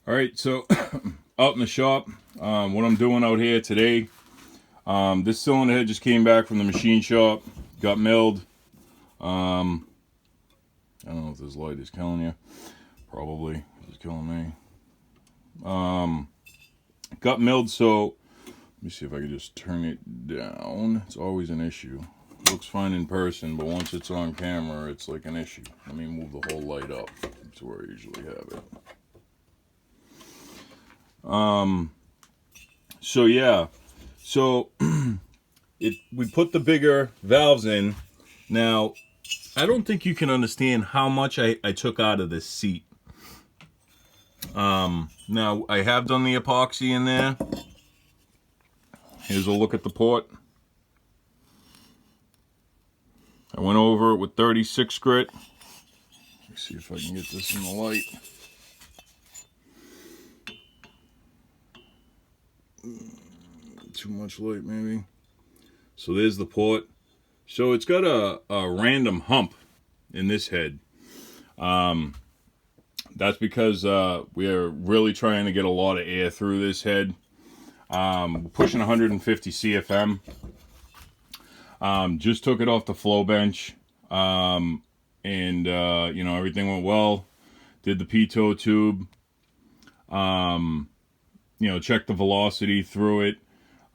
All right, so out in the shop, what I'm doing out here today, this cylinder head just came back from the machine shop, got milled. I don't know if this light is killing you. Probably, it's killing me. Got milled, so let me see if I can just turn it down. It's always an issue. It looks fine in person, but once it's on camera, it's like an issue. Let me move the whole light up to where I usually have it. So yeah, so we put the bigger valves in. Now, I don't think you can understand how much I took out of this seat. Now, I have done the epoxy in there. Here's a look at the port. I went over it with 36 grit. Let me see if I can get this in the light. Too much light, maybe. So there's the port. So it's got a random hump in this head. That's because we're really trying to get a lot of air through this head. We're pushing 150 CFM. Just took it off the flow bench. And you know, everything went well. Did the pitot tube. You know, checked the velocity through it.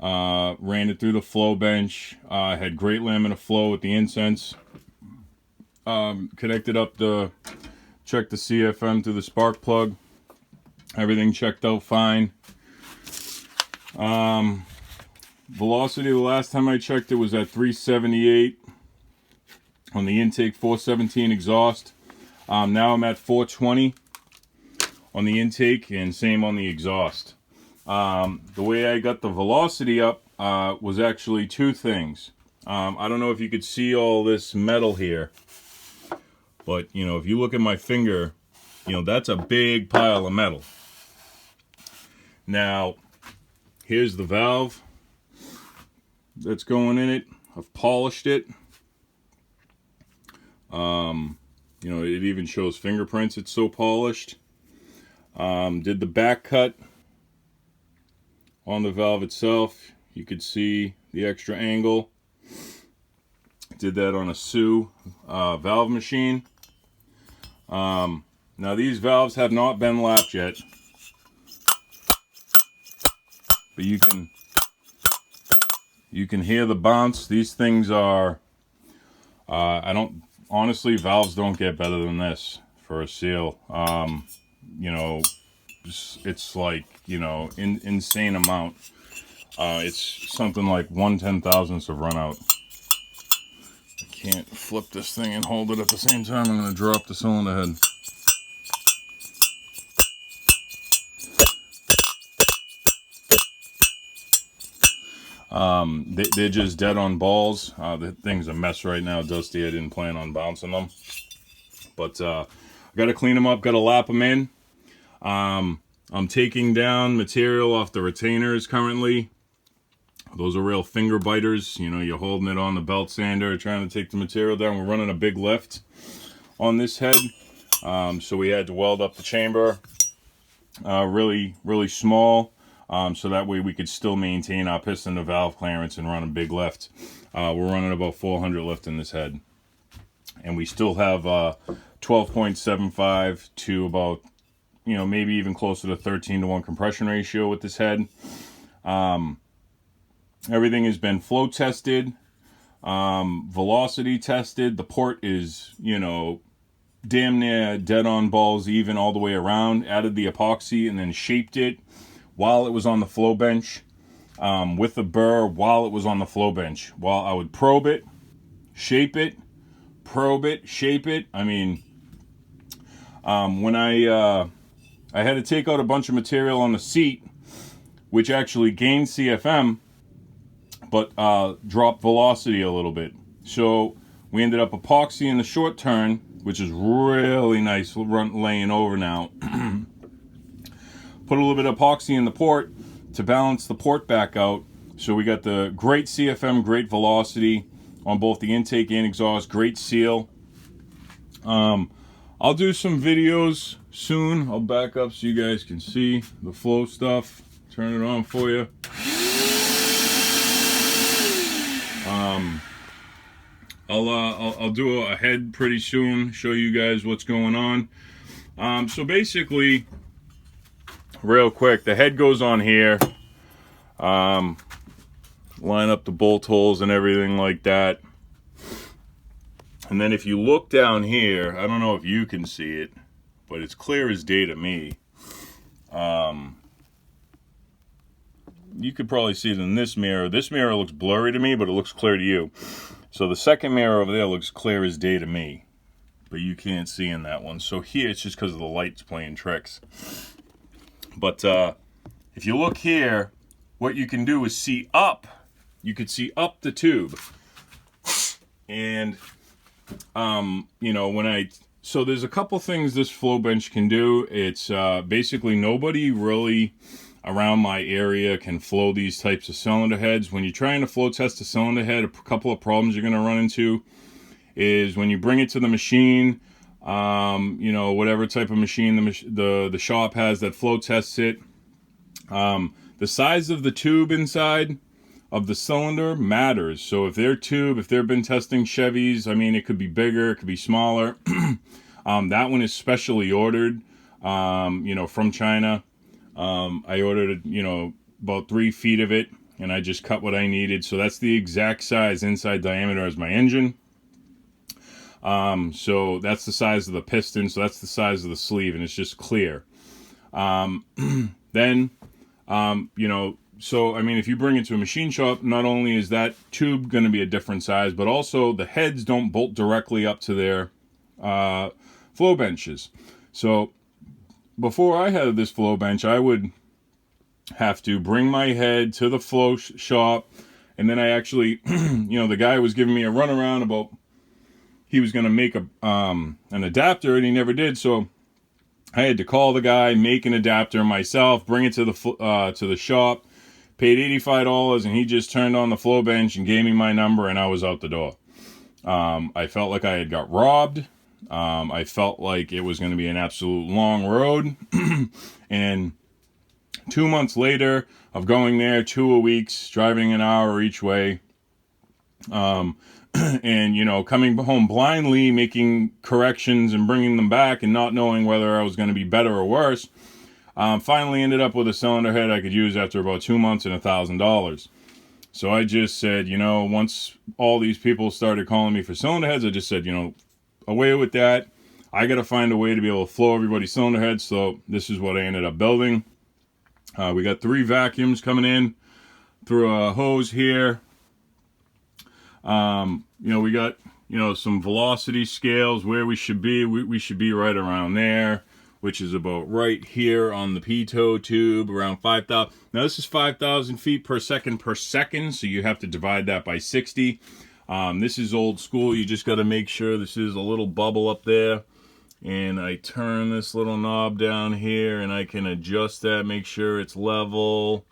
Ran it through the flow bench. Had great laminar flow with the incense. Connected up checked the CFM through the spark plug. Everything checked out fine. Velocity, the last time I checked it was at 378 on the intake, 417 exhaust. Now I'm at 420 on the intake and same on the exhaust. The way I got the velocity up was actually two things. I don't know if you could see all this metal here, but you know, if you look at my finger, you know, that's a big pile of metal. Now, here's the valve that's going in it. I've polished it. You know, it even shows fingerprints. It's so polished. Did the back cut on the valve itself. You could see the extra angle. Did that on a Sioux valve machine. Now these valves have not been lapped yet, but you can hear the bounce. These things are honestly, valves don't get better than this for a seal. You know, it's like, you know, insane amount. It's something like 1/10,000th of run out. I can't flip this thing and hold it at the same time. I'm going to drop the cylinder head. They're just dead on balls. The thing's a mess right now, Dusty. I didn't plan on bouncing them, but I got to clean them up. Got to lap them in. I'm taking down material off the retainers currently. Those are real finger biters. You know, you're holding it on the belt sander, trying to take the material down. We're running a big lift on this head, so we had to weld up the chamber really small. So that way we could still maintain our piston to valve clearance and run a big lift. We're running about 400 lift in this head. And we still have 12.75 to about, you know, maybe even closer to 13-to-1 compression ratio with this head. Everything has been flow tested, velocity tested. The port is, you know, damn near dead on balls even all the way around. Added the epoxy and then shaped it while it was on the flow bench, with the burr while it was on the flow bench. While I would probe it, shape it, probe it, shape it. I mean, when I had to take out a bunch of material on the seat, which actually gained CFM, but dropped velocity a little bit. So we ended up epoxy in the short turn, which is really nice laying over now. Put a little bit of epoxy in the port to balance the port back out. So we got the great CFM, great velocity on both the intake and exhaust, great seal. On I'll do some videos soon. I'll back up so you guys can see the flow stuff. Turn it on for you. I'll do a head pretty soon, show you guys what's going on. So basically, real quick, the head goes on here. Line up the bolt holes and everything like that. And then if you look down here, I don't know if you can see it, but it's clear as day to me. You could probably see it in this mirror. This mirror looks blurry to me, but it looks clear to you. So the second mirror over there looks clear as day to me, but you can't see in that one. So here, it's just because of the light's playing tricks. But if you look here, what you can do is see up. You could see up the tube. And, you know, so there's a couple things this flow bench can do. It's basically nobody really around my area can flow these types of cylinder heads. When you're trying to flow test a cylinder head, a couple of problems you're going to run into is when you bring it to the machine, you know, whatever type of machine the shop has that flow tests it, the size of the tube inside of the cylinder matters. So if they've been testing Chevys, I mean, it could be bigger, it could be smaller. That one is specially ordered, you know, from China. I ordered, you know, about 3 feet of it, and I just cut what I needed. So that's the exact size inside diameter as my engine. So that's the size of the piston. So that's the size of the sleeve, and it's just clear. Then, you know, so, I mean, if you bring it to a machine shop, not only is that tube going to be a different size, but also the heads don't bolt directly up to their flow benches. So before I had this flow bench, I would have to bring my head to the flow shop, and then I actually, you know, the guy was giving me a runaround about he was going to make an adapter, and he never did. So I had to call the guy, make an adapter myself, bring it to the shop, paid $85, and he just turned on the flow bench and gave me my number, and I was out the door. I felt like I had got robbed. I felt like it was going to be an absolute long road. And 2 months later of going there 2 weeks, driving an hour each way, and, you know, coming home blindly, making corrections and bringing them back and not knowing whether I was going to be better or worse, finally ended up with a cylinder head I could use after about 2 months and $1,000. So I just said, you know, once all these people started calling me for cylinder heads, I just said, you know, away with that. I got to find a way to be able to flow everybody's cylinder heads. So this is what I ended up building. We got 3 vacuums coming in through a hose here. You know, we got, you know, some velocity scales where we should be. We should be right around there, which is about right here on the pitot tube, around 5,000. Now this is 5,000 feet per second, so you have to divide that by 60. This is old school. You just got to make sure this is a little bubble up there. And I turn this little knob down here, and I can adjust that, make sure it's level.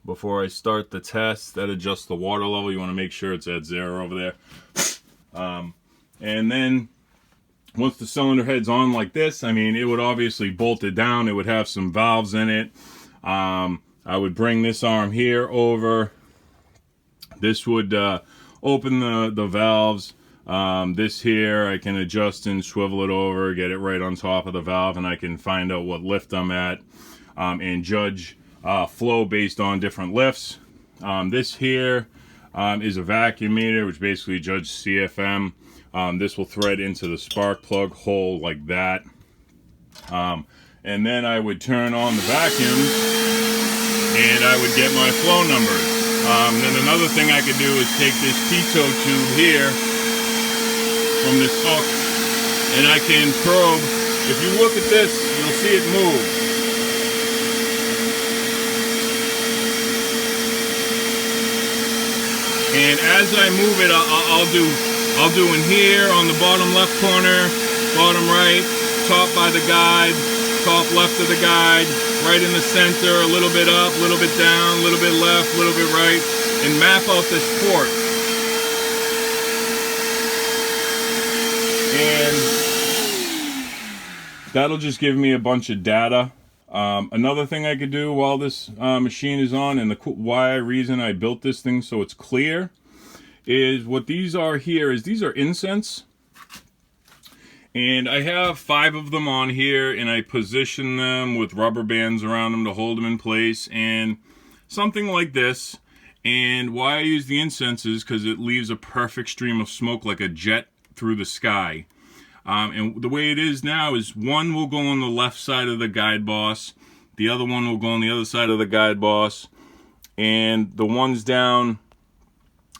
Before I start the test, that adjusts the water level. You want to make sure it's at 0 over there. And then once the cylinder head's on like this, I mean, it would obviously bolt it down. It would have some valves in it. I would bring this arm here over. This would open the valves. This here, I can adjust and swivel it over, get it right on top of the valve, and I can find out what lift I'm at, and judge flow based on different lifts. This here is a vacuum meter, which basically judges CFM. This will thread into the spark plug hole like that. And then I would turn on the vacuums, and I would get my flow numbers. Then another thing I could do is take this pitot tube here from this hook, and I can probe. If you look at this, you'll see it move. And as I move it, I'll do in here on the bottom left corner, bottom right, top by the guide, top left of the guide, right in the center, a little bit up, a little bit down, a little bit left, a little bit right, and map out this port. And that'll just give me a bunch of data. Another thing I could do while this machine is on, and the reason I built this thing so it's clear, is what these are here is these are incense. And I have 5 of them on here, and I position them with rubber bands around them to hold them in place, and something like this. And why I use the incense is because it leaves a perfect stream of smoke like a jet through the sky. And the way it is now is one will go on the left side of the guide boss, the other one will go on the other side of the guide boss, and the ones down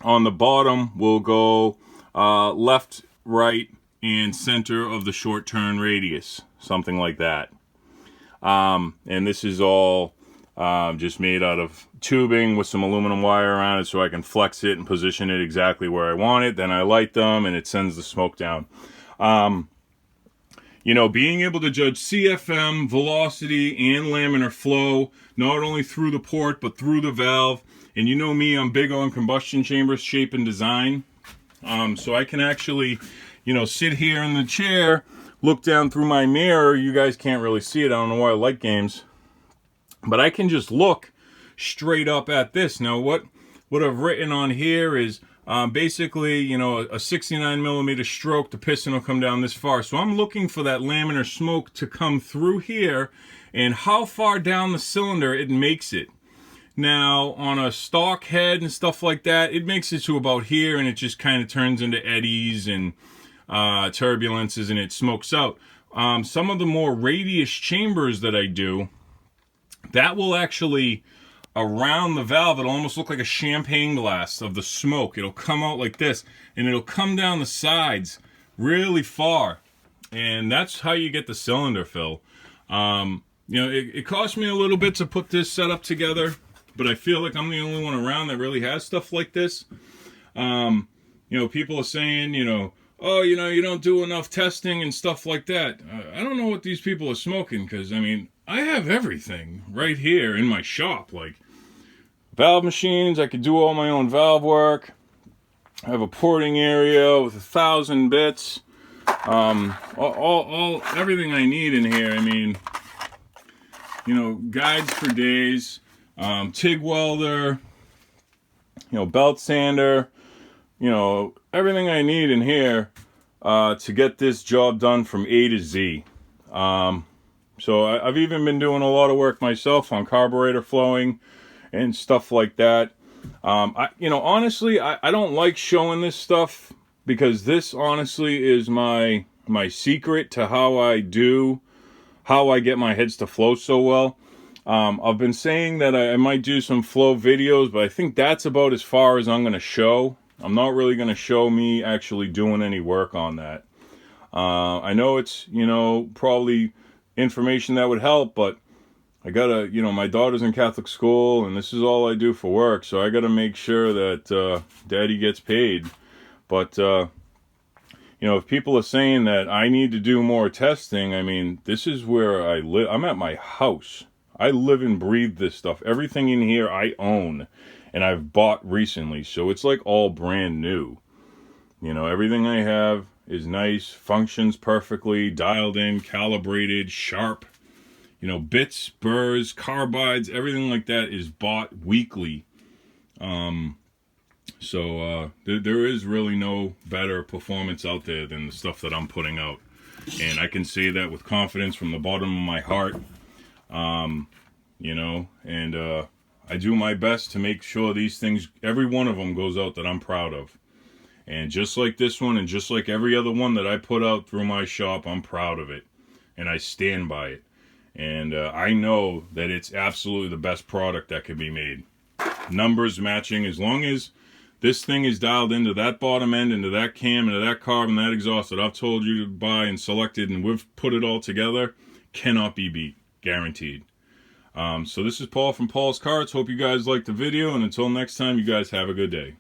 on the bottom will go left, right, and center of the short turn radius, something like that. And this is all just made out of tubing with some aluminum wire around it so I can flex it and position it exactly where I want it. Then I light them and it sends the smoke down. You know, being able to judge CFM, velocity, and laminar flow, not only through the port, but through the valve. And you know me, I'm big on combustion chamber shape and design. So I can actually, you know, sit here in the chair, look down through my mirror. You guys can't really see it. I don't know why I like games. But I can just look straight up at this. Now, what I've written on here is basically, you know, a 69mm stroke, the piston will come down this far. So I'm looking for that laminar smoke to come through here and how far down the cylinder it makes it. Now, on a stock head and stuff like that, it makes it to about here, and it just kind of turns into eddies and turbulences, and it smokes out. Some of the more radius chambers that I do, that will actually, around the valve, it'll almost look like a champagne glass of the smoke. It'll come out like this, and it'll come down the sides really far. And that's how you get the cylinder fill. You know, it cost me a little bit to put this setup together, but I feel like I'm the only one around that really has stuff like this. You know, people are saying, you know, oh, you know, you don't do enough testing and stuff like that. I don't know what these people are smoking, because, I mean, I have everything right here in my shop, like valve machines. I could do all my own valve work. I have a porting area with 1,000 bits. Everything I need in here. I mean, you know, guides for days, TIG welder, you know, belt sander, you know, everything I need in here to get this job done from A to Z. So I've even been doing a lot of work myself on carburetor flowing and stuff like that. You know, honestly, I don't like showing this stuff because this honestly is my secret to how I get my heads to flow so well. I've been saying that I might do some flow videos, but I think that's about as far as I'm going to show. I'm not really going to show me actually doing any work on that. I know it's, you know, probably information that would help, but I gotta, you know, my daughter's in Catholic school and this is all I do for work, so I gotta make sure that daddy gets paid. But you know, if people are saying that I need to do more testing, I mean, this is where I live. I'm at my house. I live and breathe this stuff. Everything in here I own and I've bought recently, so it's like all brand new. You know, everything I have is nice, functions perfectly, dialed in, calibrated, sharp. You know, bits, burrs, carbides, everything like that is bought weekly. So there is really no better performance out there than the stuff that I'm putting out. And I can say that with confidence from the bottom of my heart. You know, and I do my best to make sure these things, every one of them goes out that I'm proud of. And just like this one, and just like every other one that I put out through my shop, I'm proud of it. And I stand by it. And I know that it's absolutely the best product that could be made. Numbers matching, as long as this thing is dialed into that bottom end, into that cam, into that carb, and that exhaust that I've told you to buy and selected, and we've put it all together, cannot be beat. Guaranteed. So this is Paul from Paul's Karts. Hope you guys liked the video, and until next time, you guys have a good day.